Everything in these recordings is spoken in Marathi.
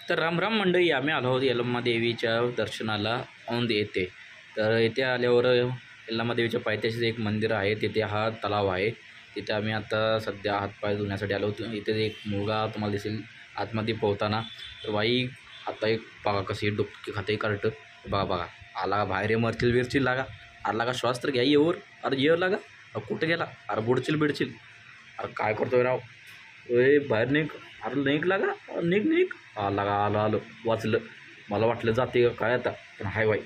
तर रामराम मंडळी, आम्ही आलो आहोत यल्लम्मा देवीच्या दर्शनाला औंध येथे. तर येथे आल्यावर यल्लम्मा देवीच्या पायथ्याशीच एक मंदिर आहे, तिथे हा तलाव आहे. तिथे आम्ही आता सध्या हातपाय धुण्यासाठी आलो होतो. इथे एक मुलगा तुम्हाला दिसेल आतमध्ये पोहताना. तर बाई आता एक बघा कशी डुबकी खाते कार्ट. बघा बघा आला बाहेर मरतील बिरचिल लागा. अरे लागा श्वास तर घ्या येवर. अरे ये लागा. कुठे गेला? अरे बुडचिल बिडचिल. अरे काय करतोय राव? ओय बाहेर निघ. अरे निघ लागा. निघ निघ. आला का आलं आलं वाचलं. मला वाटलं जाते का काय आता, पण हाय बाई.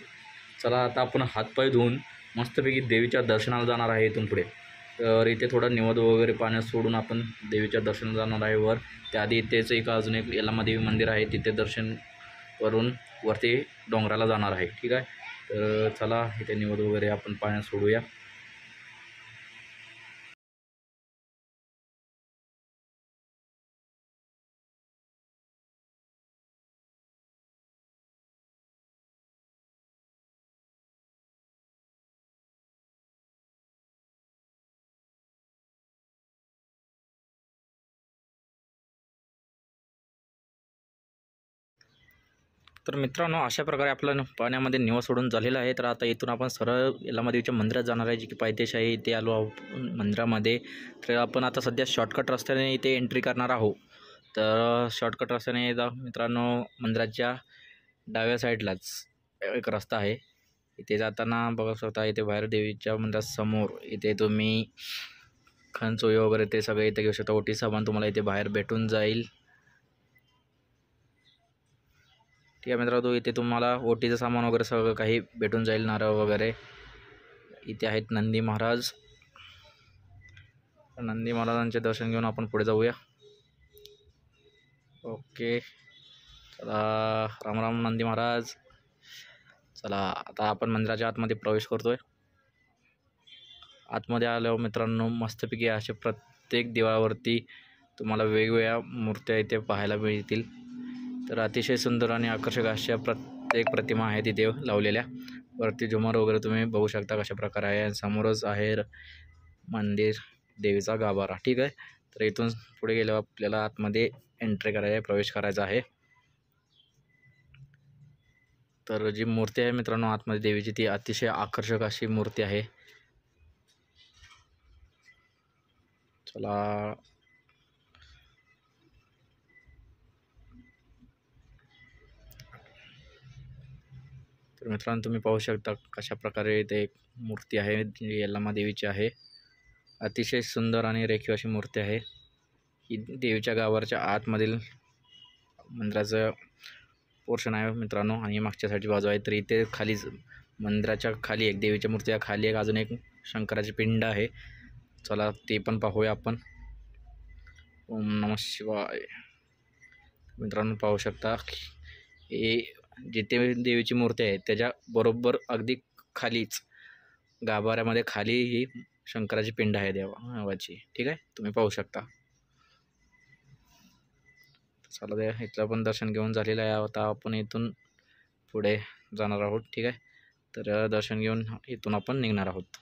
चला आता आपण हातपाय धुवून मस्तपैकी देवीच्या दर्शनाला जाणार आहे इथून पुढे. तर इथे थोडा निवद वगैरे पाण्यात सोडून आपण देवीच्या दर्शनाला जाणार आहे वर. त्याआधी इथेच एक अजून एक यल्लम्मा देवी मंदिर आहे, तिथे दर्शन करून वरती डोंगराला जाणार आहे. ठीक आहे, तर चला इथे निवद वगैरे आपण पाण्यात सोडूया. तर मित्रांनो, अशा प्रकारे आपलं पाण्यामध्ये निवड सोडून झालेला आहे. तर आता इथून आपण सरळ यल्लम्मा देवीच्या मंदिरात जाणार आहे, जी की पायथ्याशी आहे. इथे आलो आहोत मंदिरामध्ये. तर आपण आता सध्या शॉर्टकट रस्त्याने इथे एंट्री करणार आहोत. तर शॉर्टकट रस्त्याने मित्रांनो मंदिराच्या डाव्या साईडलाच एक रस्ता आहे. इथे जाताना बघू शकता, इथे बाहेर देवीच्या मंदिरासमोर इथे तुम्ही खणचोई वगैरे ते सगळे इथे घेऊ शकता. ओटी सामान तुम्हाला इथे बाहेर भेटून जाईल. ठीक आहे मित्रांनो, इथे तुम्हाला ओटीचं सामान वगैरे सगळं काही भेटून जाईल, नारळ वगैरे. इथे आहेत नंदी महाराज. नंदी महाराजांचे दर्शन घेऊन आपण पुढे जाऊया. ओके, चला रामराम नंदी महाराज. चला आता आपण मंदिराच्या आतमध्ये प्रवेश करतोय. आतमध्ये आल्यावर मित्रांनो मस्तपैकी असे प्रत्येक देवावरती तुम्हाला वेगवेगळ्या मूर्त्या इथे पाहायला मिळतील. तर अतिशय सुंदर आणि आकर्षक अशा प्रत्येक प्रतिमा आहेत इथे लावलेल्या. वरती झुमर वगैरे तुम्ही बघू शकता कशा प्रकारे आहे. समोरच आहे मंदिर, देवीचा गाभारा. ठीक आहे, तर इथून पुढे गेल्यावर आपल्याला आतमध्ये एंट्री करायची आहे, प्रवेश करायचा आहे. तर जी मूर्ती आहे मित्रांनो आतमध्ये देवीची, ती अतिशय आकर्षक अशी मूर्ती आहे. चला तर मित्रांनो तुम्ही पाहू शकता कशा प्रकारे इथे एक मूर्ती आहे, जी यल्लम्मा देवीची आहे. अतिशय सुंदर आणि रेखीव अशी मूर्ती आहे. ही देवीच्या गाभाऱ्याच्या आतमधील मंदिराचं पोर्शन आहे मित्रांनो, आणि मागच्या साईडची बाजू आहे. तर इथे खालीच मंदिराच्या खाली एक देवीच्या मूर्तीच्या खाली एक अजून एक शंकराची पिंड आहे. चला ते पण पाहूया आपण. ओम नमः शिवाय. मित्रांनो पाहू शकता, हे जिथे देवीची मूर्ती आहे त्याच्या बरोबर अगदी खालीच गाभाऱ्यामध्ये खाली ही शंकराची पिंड आहे देवाची. ठीक आहे, तुम्ही पाहू शकता. चला द्या, इथलं पण दर्शन घेऊन झालेलं आहे. आता आपण इथून पुढे जाणार आहोत. ठीक आहे, तर दर्शन घेऊन इथून आपण निघणार आहोत.